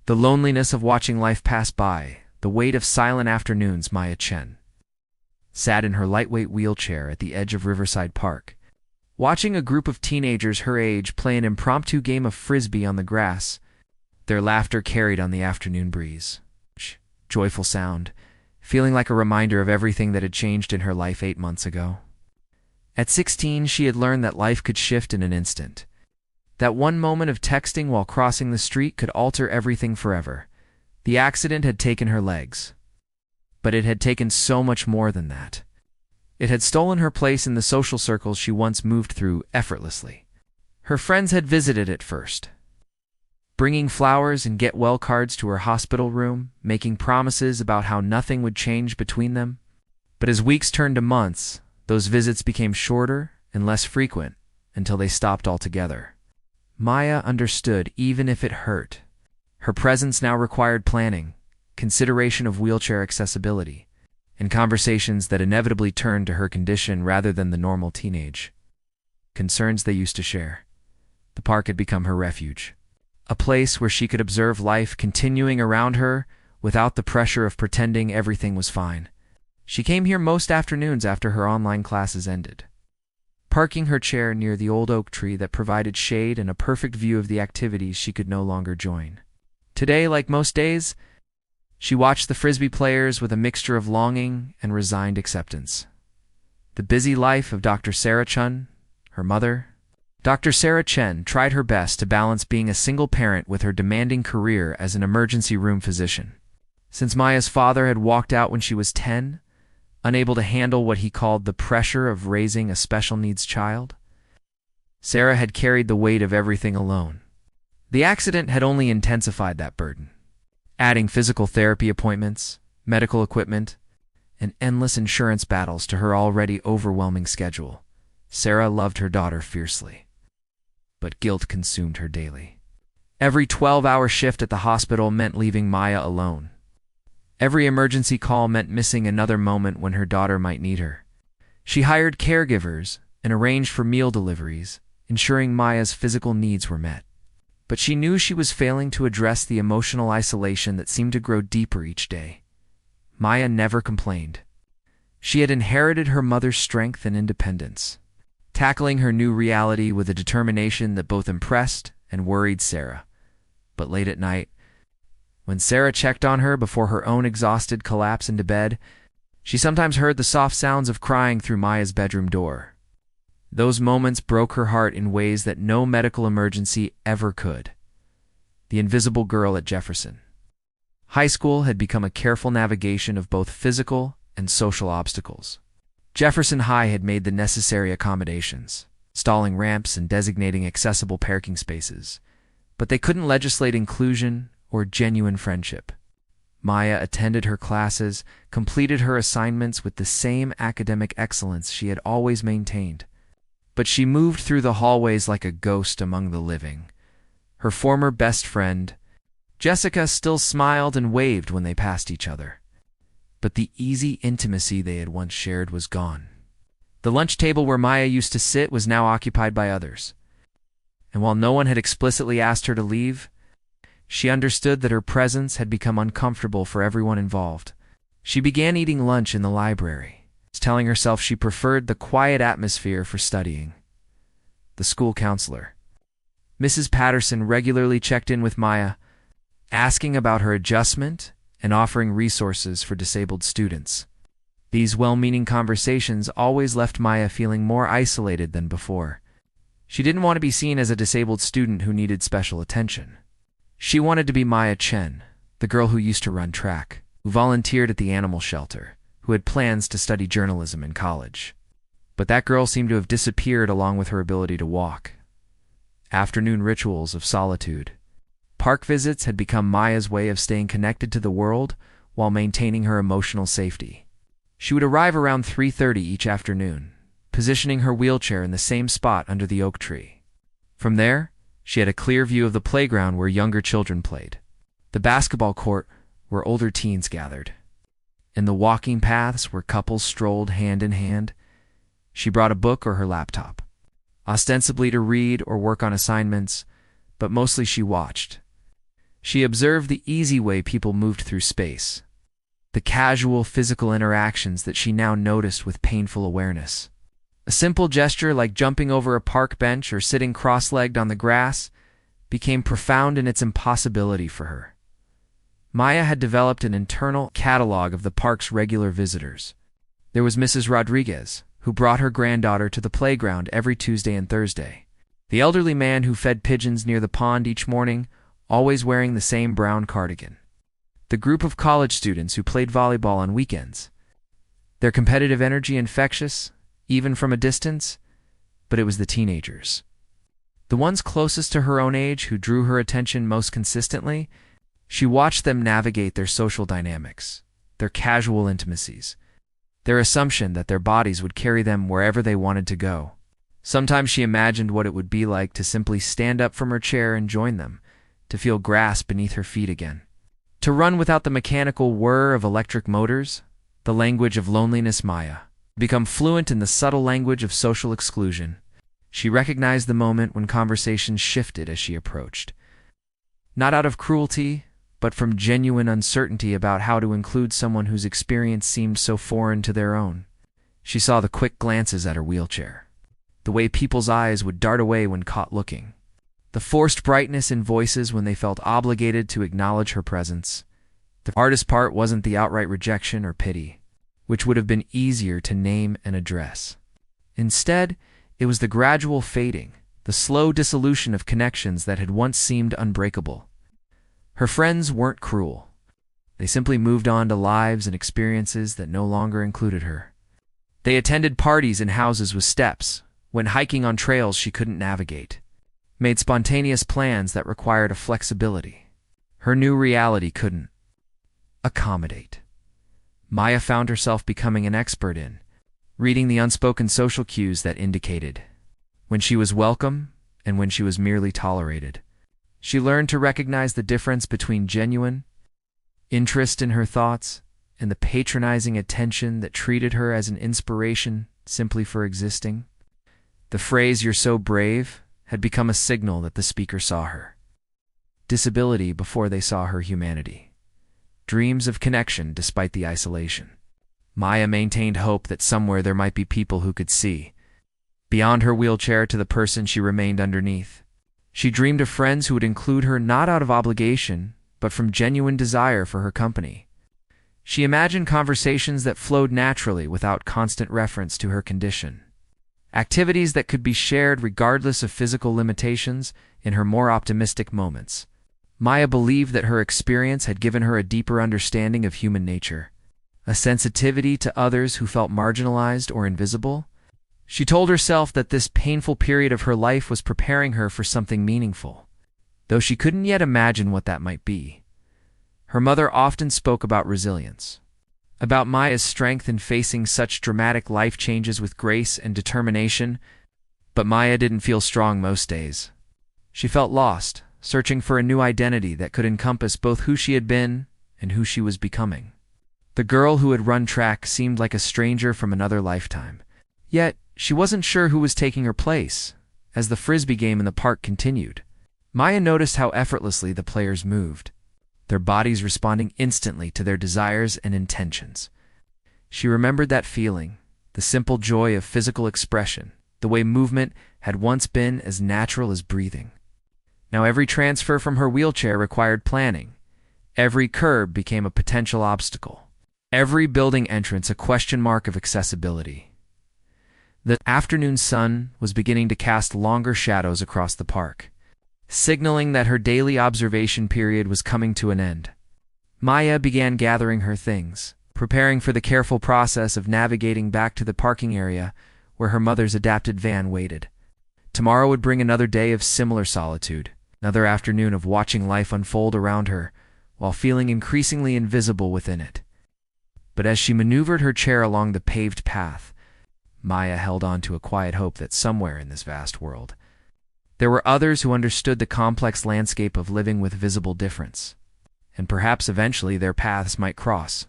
The loneliness of watching life pass by, the weight of silent afternoons. Maya Chen sat in her lightweight wheelchair at the edge of Riverside Park, watching a group of teenagers her age play an impromptu game of frisbee on the grass. Their laughter carried on the afternoon breeze. Joyful sound, feeling like a reminder of everything that had changed in her life 8 months ago. At 16, she had learned that life could shift in an instant. That one moment of texting while crossing the street could alter everything forever. The accident had taken her legs. But it had taken so much more than that. It had stolen her place in the social circles she once moved through effortlessly. Her friends had visited at first, bringing flowers and get-well cards to her hospital room, making promises about how nothing would change between them. But as weeks turned to months, those visits became shorter and less frequent until they stopped altogether. Maya understood, even if it hurt. Her presence now required planning, consideration of wheelchair accessibility, and conversations that inevitably turned to her condition rather than the normal teenage concerns they used to share. The park had become her refuge, a place where she could observe life continuing around her without the pressure of pretending everything was fine. She came here most afternoons after her online classes ended, parking her chair near the old oak tree that provided shade and a perfect view of the activities she could no longer join. Today, like most days, she watched the frisbee players with a mixture of longing and resigned acceptance. The busy life of Dr. Sarah Chen, her mother. Dr. Sarah Chen tried her best to balance being a single parent with her demanding career as an emergency room physician. Since Maya's father had walked out when she was 10, unable to handle what he called the pressure of raising a special needs child, Sarah had carried the weight of everything alone. The accident had only intensified that burden, adding physical therapy appointments, medical equipment, and endless insurance battles to her already overwhelming schedule. Sarah loved her daughter fiercely, but guilt consumed her daily. Every 12-hour shift at the hospital meant leaving Maya alone. Every emergency call meant missing another moment when her daughter might need her. She hired caregivers and arranged for meal deliveries, ensuring Maya's physical needs were met. But she knew she was failing to address the emotional isolation that seemed to grow deeper each day. Maya never complained. She had inherited her mother's strength and independence, tackling her new reality with a determination that both impressed and worried Sarah. But late at night, when Sarah checked on her before her own exhausted collapse into bed, she sometimes heard the soft sounds of crying through Maya's bedroom door. Those moments broke her heart in ways that no medical emergency ever could. The invisible girl at Jefferson High School had become a careful navigation of both physical and social obstacles. Jefferson High had made the necessary accommodations, installing ramps and designating accessible parking spaces, but they couldn't legislate inclusion or genuine friendship. Maya attended her classes, completed her assignments with the same academic excellence she had always maintained. But she moved through the hallways like a ghost among the living. Her former best friend, Jessica, still smiled and waved when they passed each other. But the easy intimacy they had once shared was gone. The lunch table where Maya used to sit was now occupied by others. And while no one had explicitly asked her to leave, she understood that her presence had become uncomfortable for everyone involved. She began eating lunch in the library, telling herself she preferred the quiet atmosphere for studying. The school counselor, Mrs. Patterson, regularly checked in with Maya, asking about her adjustment and offering resources for disabled students. These well-meaning conversations always left Maya feeling more isolated than before. She didn't want to be seen as a disabled student who needed special attention. She wanted to be Maya Chen, the girl who used to run track, who volunteered at the animal shelter, who had plans to study journalism in college. But that girl seemed to have disappeared along with her ability to walk. Afternoon rituals of solitude. Park visits had become Maya's way of staying connected to the world while maintaining her emotional safety. She would arrive around 3:30 each afternoon, positioning her wheelchair in the same spot under the oak tree. From there, she had a clear view of the playground where younger children played, the basketball court where older teens gathered, and the walking paths where couples strolled hand in hand. She brought a book or her laptop, ostensibly to read or work on assignments, but mostly she watched. She observed the easy way people moved through space, the casual physical interactions that she now noticed with painful awareness. A simple gesture like jumping over a park bench or sitting cross-legged on the grass became profound in its impossibility for her. Maya had developed an internal catalog of the park's regular visitors. There was Mrs. Rodriguez, who brought her granddaughter to the playground every Tuesday and Thursday. The elderly man who fed pigeons near the pond each morning, always wearing the same brown cardigan. The group of college students who played volleyball on weekends. Their competitive energy infectious, even from a distance, but it was the teenagers. The ones closest to her own age who drew her attention most consistently. She watched them navigate their social dynamics, their casual intimacies, their assumption that their bodies would carry them wherever they wanted to go. Sometimes she imagined what it would be like to simply stand up from her chair and join them, to feel grass beneath her feet again. To run without the mechanical whir of electric motors, the language of loneliness. Maya become fluent in the subtle language of social exclusion. She recognized the moment when conversations shifted as she approached. Not out of cruelty, but from genuine uncertainty about how to include someone whose experience seemed so foreign to their own. She saw the quick glances at her wheelchair, the way people's eyes would dart away when caught looking, the forced brightness in voices when they felt obligated to acknowledge her presence. The hardest part wasn't the outright rejection or pity, which would have been easier to name and address. Instead, it was the gradual fading, the slow dissolution of connections that had once seemed unbreakable. Her friends weren't cruel. They simply moved on to lives and experiences that no longer included her. They attended parties in houses with steps, went hiking on trails she couldn't navigate, made spontaneous plans that required a flexibility her new reality couldn't accommodate. Maya found herself becoming an expert in reading the unspoken social cues that indicated when she was welcome and when she was merely tolerated. She learned to recognize the difference between genuine interest in her thoughts and the patronizing attention that treated her as an inspiration simply for existing. The phrase "you're so brave" had become a signal that the speaker saw her disability before they saw her humanity. Dreams of connection despite the isolation. Maya maintained hope that somewhere there might be people who could see beyond her wheelchair to the person she remained underneath. She dreamed of friends who would include her not out of obligation, but from genuine desire for her company. She imagined conversations that flowed naturally without constant reference to her condition. Activities that could be shared regardless of physical limitations in her more optimistic moments. Maya believed that her experience had given her a deeper understanding of human nature, a sensitivity to others who felt marginalized or invisible. She told herself that this painful period of her life was preparing her for something meaningful, though she couldn't yet imagine what that might be. Her mother often spoke about resilience, about Maya's strength in facing such dramatic life changes with grace and determination, but Maya didn't feel strong most days. She felt lost, searching for a new identity that could encompass both who she had been and who she was becoming. The girl who had run track seemed like a stranger from another lifetime. Yet, she wasn't sure who was taking her place. As the frisbee game in the park continued, Maya noticed how effortlessly the players moved, their bodies responding instantly to their desires and intentions. She remembered that feeling, the simple joy of physical expression, the way movement had once been as natural as breathing. Now every transfer from her wheelchair required planning. Every curb became a potential obstacle. Every building entrance a question mark of accessibility. The afternoon sun was beginning to cast longer shadows across the park, signaling that her daily observation period was coming to an end. Maya began gathering her things, preparing for the careful process of navigating back to the parking area where her mother's adapted van waited. Tomorrow would bring another day of similar solitude, another afternoon of watching life unfold around her while feeling increasingly invisible within it. But as she maneuvered her chair along the paved path, Maya held on to a quiet hope that somewhere in this vast world, there were others who understood the complex landscape of living with visible difference, and perhaps eventually their paths might cross.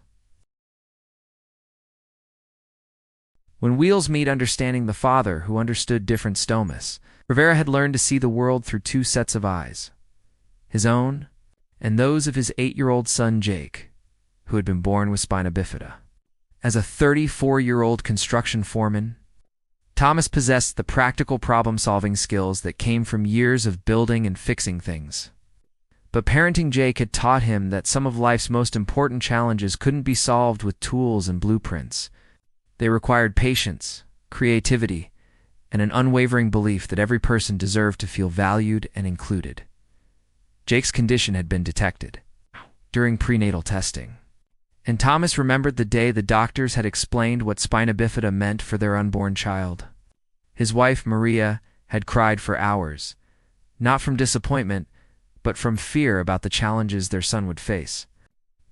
When wheels meet understanding, the father who understood different stomas, Rivera had learned to see the world through two sets of eyes, his own and those of his 8-year-old son Jake, who had been born with spina bifida. As a 34-year-old construction foreman, Thomas possessed the practical problem-solving skills that came from years of building and fixing things. But parenting Jake had taught him that some of life's most important challenges couldn't be solved with tools and blueprints. They required patience, creativity, and an unwavering belief that every person deserved to feel valued and included. Jake's condition had been detected during prenatal testing, and Thomas remembered the day the doctors had explained what spina bifida meant for their unborn child. His wife, Maria, had cried for hours, not from disappointment, but from fear about the challenges their son would face.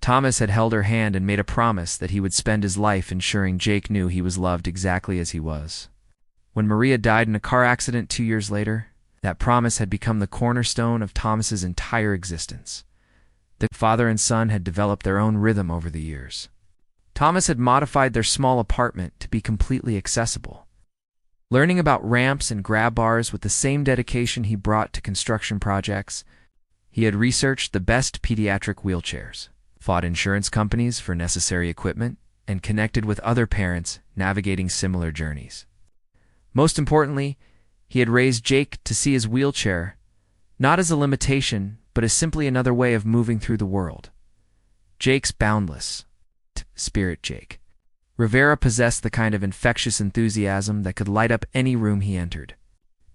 Thomas had held her hand and made a promise that he would spend his life ensuring Jake knew he was loved exactly as he was. When Maria died in a car accident 2 years later, that promise had become the cornerstone of Thomas's entire existence. The father and son had developed their own rhythm over the years. Thomas had modified their small apartment to be completely accessible, learning about ramps and grab bars with the same dedication he brought to construction projects. He had researched the best pediatric wheelchairs, fought insurance companies for necessary equipment, and connected with other parents navigating similar journeys. Most importantly, he had raised Jake to see his wheelchair not as a limitation, but as simply another way of moving through the world. Jake's boundless spirit. Jake Rivera possessed the kind of infectious enthusiasm that could light up any room he entered.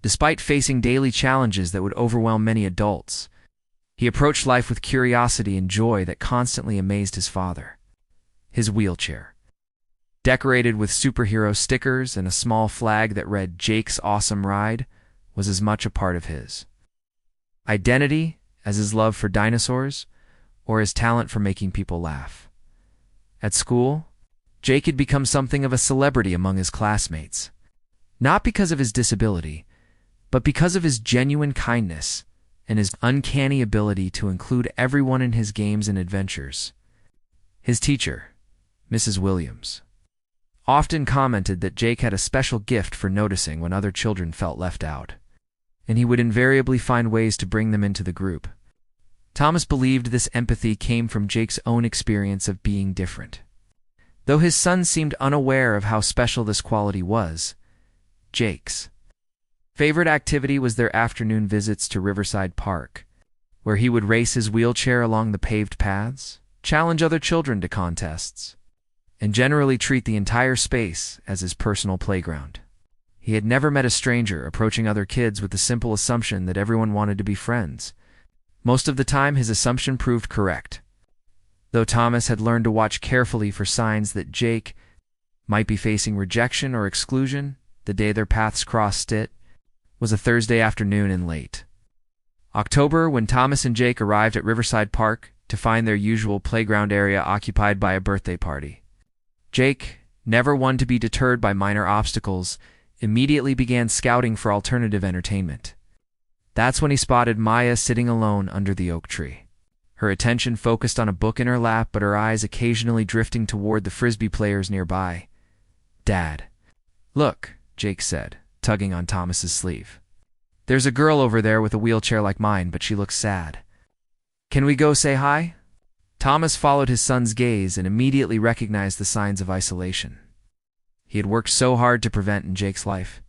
Despite facing daily challenges that would overwhelm many adults, he approached life with curiosity and joy that constantly amazed his father. His wheelchair, decorated with superhero stickers and a small flag that read "Jake's Awesome Ride," was as much a part of his identity as his love for dinosaurs or his talent for making people laugh. At school, Jake had become something of a celebrity among his classmates, not because of his disability, but because of his genuine kindness and his uncanny ability to include everyone in his games and adventures. His teacher, Mrs. Williams, often commented that Jake had a special gift for noticing when other children felt left out, and he would invariably find ways to bring them into the group. Thomas believed this empathy came from Jake's own experience of being different. Though his son seemed unaware of how special this quality was, Jake's favorite activity was their afternoon visits to Riverside Park, where he would race his wheelchair along the paved paths, challenge other children to contests, and generally treat the entire space as his personal playground. He had never met a stranger approaching other kids with the simple assumption that everyone wanted to be friends. Most of the time, his assumption proved correct. Though Thomas had learned to watch carefully for signs that Jake might be facing rejection or exclusion, the day their paths crossed was a Thursday afternoon in late October when Thomas and Jake arrived at Riverside Park to find their usual playground area occupied by a birthday party. Jake, never one to be deterred by minor obstacles, immediately began scouting for alternative entertainment. That's when he spotted Maya sitting alone under the oak tree. Her attention focused on a book in her lap, but her eyes occasionally drifting toward the frisbee players nearby. "Dad, look," Jake said, tugging on Thomas's sleeve. "There's a girl over there with a wheelchair like mine, but she looks sad. Can we go say hi?" Thomas followed his son's gaze and immediately recognized the signs of isolation he had worked so hard to prevent in Jake's life.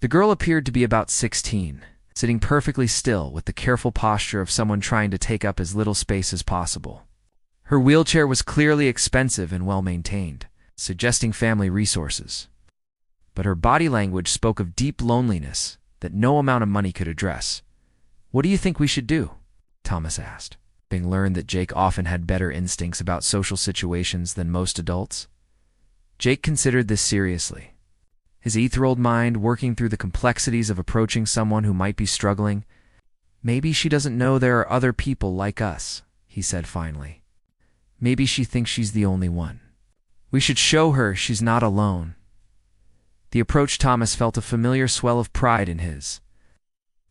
The girl appeared to be about 16, sitting perfectly still with the careful posture of someone trying to take up as little space as possible. Her wheelchair was clearly expensive and well-maintained, suggesting family resources. But her body language spoke of deep loneliness that no amount of money could address. "What do you think we should do?" Thomas asked, having learned that Jake often had better instincts about social situations than most adults. Jake considered this seriously, his 8-year-old mind working through the complexities of approaching someone who might be struggling. "Maybe she doesn't know there are other people like us," he said finally. "Maybe she thinks she's the only one. We should show her she's not alone." The approach Thomas felt a familiar swell of pride in his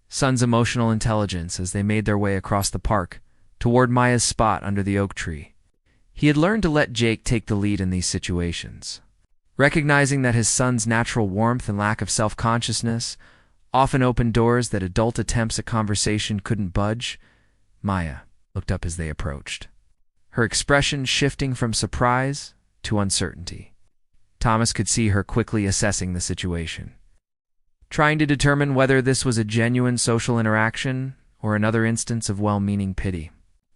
son's emotional intelligence as they made their way across the park toward Maya's spot under the oak tree. He had learned to let Jake take the lead in these situations, recognizing that his son's natural warmth and lack of self-consciousness often opened doors that adult attempts at conversation couldn't budge. Maya, looked up as they approached, her expression shifting from surprise to uncertainty. Thomas could see her quickly assessing the situation, trying to determine whether this was a genuine social interaction or another instance of well-meaning pity.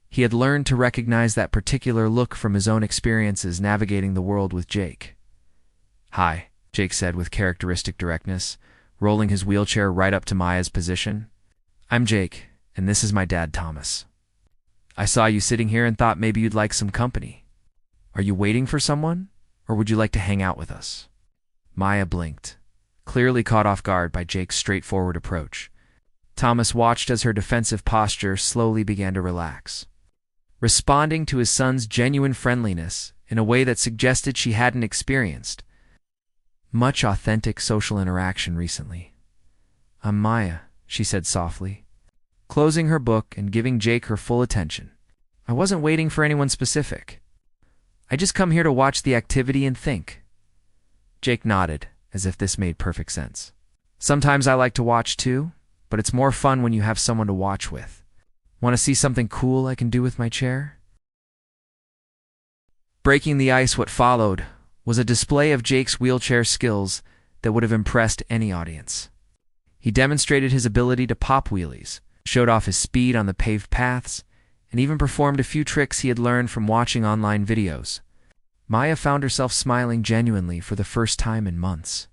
He had learned to recognize that particular look from his own experiences navigating the world with Jake. "Hi," Jake said with characteristic directness, rolling his wheelchair right up to Maya's position. "I'm Jake, and this is my dad, Thomas. I saw you sitting here and thought maybe you'd like some company. Are you waiting for someone, or would you like to hang out with us?" Maya blinked, clearly caught off guard by Jake's straightforward approach. Thomas watched as her defensive posture slowly began to relax, responding to his son's genuine friendliness in a way that suggested she hadn't experienced much authentic social interaction recently. "I'm Maya," she said softly, closing her book and giving Jake her full attention. "I wasn't waiting for anyone specific. I just come here to watch the activity and think." Jake nodded, as if this made perfect sense. "Sometimes I like to watch too, but it's more fun when you have someone to watch with. Want to see something cool I can do with my chair?" Breaking the ice, what followed was a display of Jake's wheelchair skills that would have impressed any audience. He demonstrated his ability to pop wheelies, showed off his speed on the paved paths, and even performed a few tricks he had learned from watching online videos. Maya found herself smiling genuinely for the first time in months.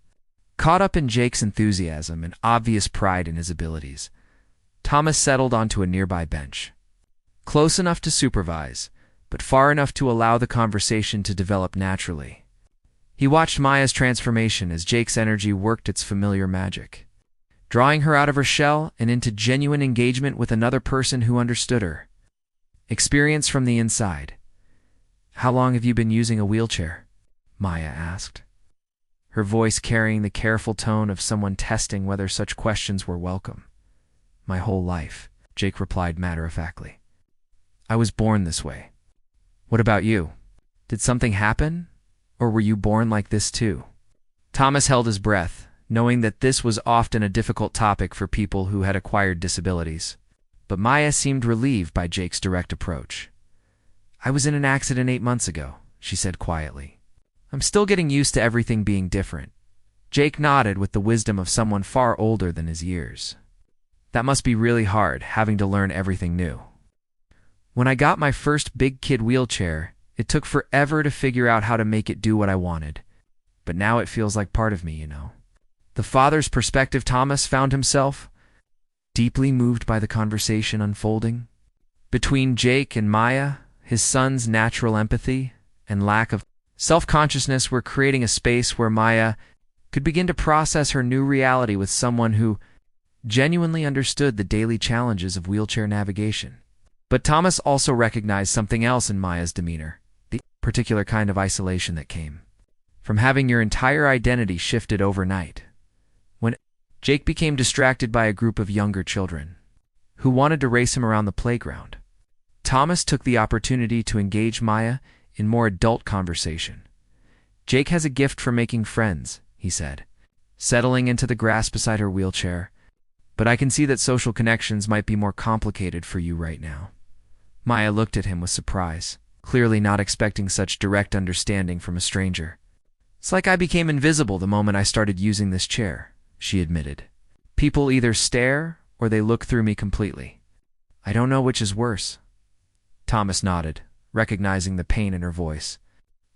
Caught up in Jake's enthusiasm and obvious pride in his abilities, Thomas settled onto a nearby bench, close enough to supervise, but far enough to allow the conversation to develop naturally. He watched Maya's transformation as Jake's energy worked its familiar magic, drawing her out of her shell and into genuine engagement with another person who understood her. Experience from the inside. "How long have you been using a wheelchair?" Maya asked, her voice carrying the careful tone of someone testing whether such questions were welcome. "My whole life," Jake replied matter-of-factly. "I was born this way. What about you? Did something happen? Or were you born like this too?" Thomas held his breath, knowing that this was often a difficult topic for people who had acquired disabilities. But Maya seemed relieved by Jake's direct approach. "I was in an accident 8 months ago," she said quietly. "I'm still getting used to everything being different." Jake nodded with the wisdom of someone far older than his years. "That must be really hard, having to learn everything new. When I got my first big kid wheelchair, it took forever to figure out how to make it do what I wanted. But now it feels like part of me, you know." The father's perspective, Thomas found himself deeply moved by the conversation unfolding. Between Jake and Maya, his son's natural empathy and lack of self-consciousness were creating a space where Maya could begin to process her new reality with someone who genuinely understood the daily challenges of wheelchair navigation. But Thomas also recognized something else in Maya's demeanor, the particular kind of isolation that came from having your entire identity shifted overnight. When Jake became distracted by a group of younger children who wanted to race him around the playground, Thomas took the opportunity to engage Maya in more adult conversation. "Jake has a gift for making friends," he said, settling into the grass beside her wheelchair, "but I can see that social connections might be more complicated for you right now." Maya looked at him with surprise, clearly not expecting such direct understanding from a stranger. "It's like I became invisible the moment I started using this chair," she admitted. "People either stare or they look through me completely. I don't know which is worse." Thomas nodded, recognizing the pain in her voice.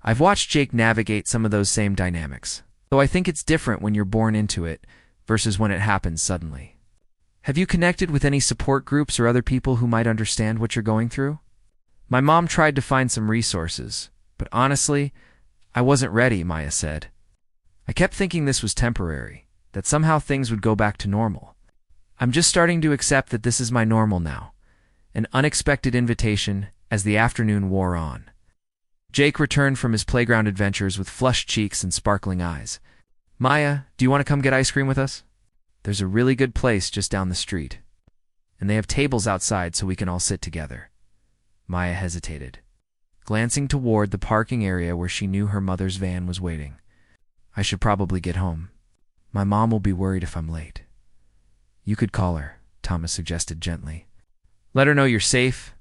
"I've watched Jake navigate some of those same dynamics, though I think it's different when you're born into it versus when it happens suddenly. Have you connected with any support groups or other people who might understand what you're going through?" "My mom tried to find some resources, but honestly, I wasn't ready," Maya said. "I kept thinking this was temporary, that somehow things would go back to normal. I'm just starting to accept that this is my normal now." An unexpected invitation as the afternoon wore on. Jake returned from his playground adventures with flushed cheeks and sparkling eyes. "Maya, do you want to come get ice cream with us? There's a really good place just down the street, and they have tables outside so we can all sit together." Maya hesitated, glancing toward the parking area where she knew her mother's van was waiting. "I should probably get home. My mom will be worried if I'm late." "You could call her," Thomas suggested gently. "Let her know you're safe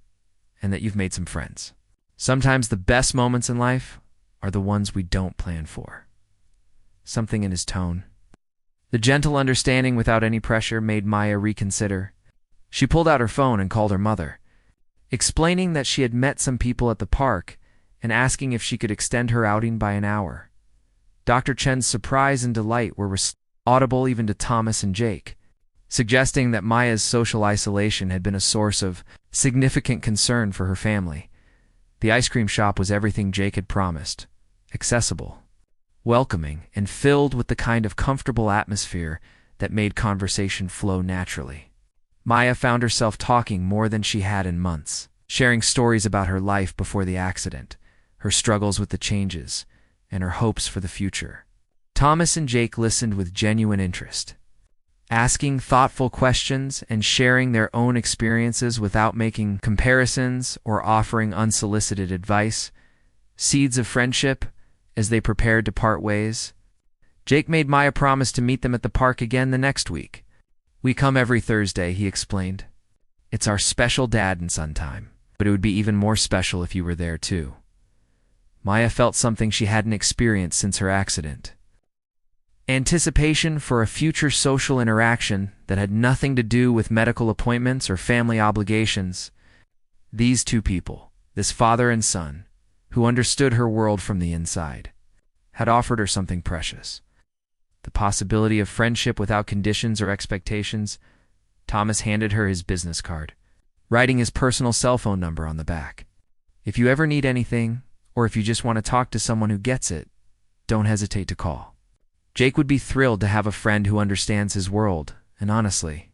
and that you've made some friends. Sometimes the best moments in life are the ones we don't plan for. Something in his tone, the gentle understanding without any pressure, made Maya reconsider. She pulled out her phone and called her mother, explaining that she had met some people at the park and asking if she could extend her outing by an hour. Dr. Chen's surprise and delight were audible even to Thomas and Jake, suggesting that Maya's social isolation had been a source of significant concern for her family. The ice cream shop was everything Jake had promised: accessible, welcoming, and filled with the kind of comfortable atmosphere that made conversation flow naturally. Maya found herself talking more than she had in months, sharing stories about her life before the accident, her struggles with the changes, and her hopes for the future. Thomas and Jake listened with genuine interest, asking thoughtful questions and sharing their own experiences without making comparisons or offering unsolicited advice, seeds of friendship as they prepared to part ways. Jake made Maya promise to meet them at the park again the next week. "We come every Thursday," he explained. "It's our special dad and son time, but it would be even more special if you were there too." Maya felt something she hadn't experienced since her accident: anticipation for a future social interaction that had nothing to do with medical appointments or family obligations. These two people, this father and son, who understood her world from the inside, had offered her something precious: the possibility of friendship without conditions or expectations. Thomas handed her his business card, writing his personal cell phone number on the back. "If you ever need anything, or if you just want to talk to someone who gets it, don't hesitate to call." Jake would be thrilled to have a friend who understands his world, and honestly,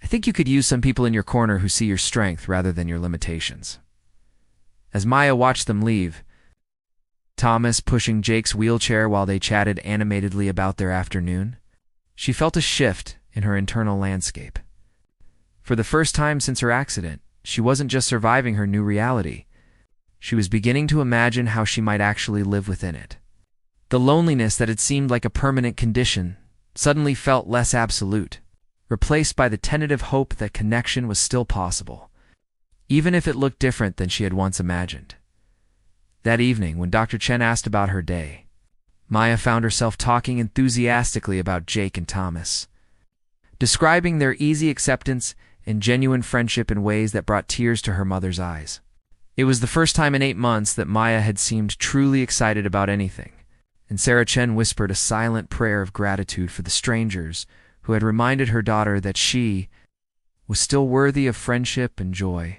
I think you could use some people in your corner who see your strength rather than your limitations. As Maya watched them leave, Thomas pushing Jake's wheelchair while they chatted animatedly about their afternoon, she felt a shift in her internal landscape. For the first time since her accident, she wasn't just surviving her new reality. She was beginning to imagine how she might actually live within it. The loneliness that had seemed like a permanent condition suddenly felt less absolute, replaced by the tentative hope that connection was still possible, even if it looked different than she had once imagined. That evening, when Dr. Chen asked about her day, Maya found herself talking enthusiastically about Jake and Thomas, describing their easy acceptance and genuine friendship in ways that brought tears to her mother's eyes. It was the first time in 8 months that Maya had seemed truly excited about anything, and Sarah Chen whispered a silent prayer of gratitude for the strangers who had reminded her daughter that she was still worthy of friendship and joy.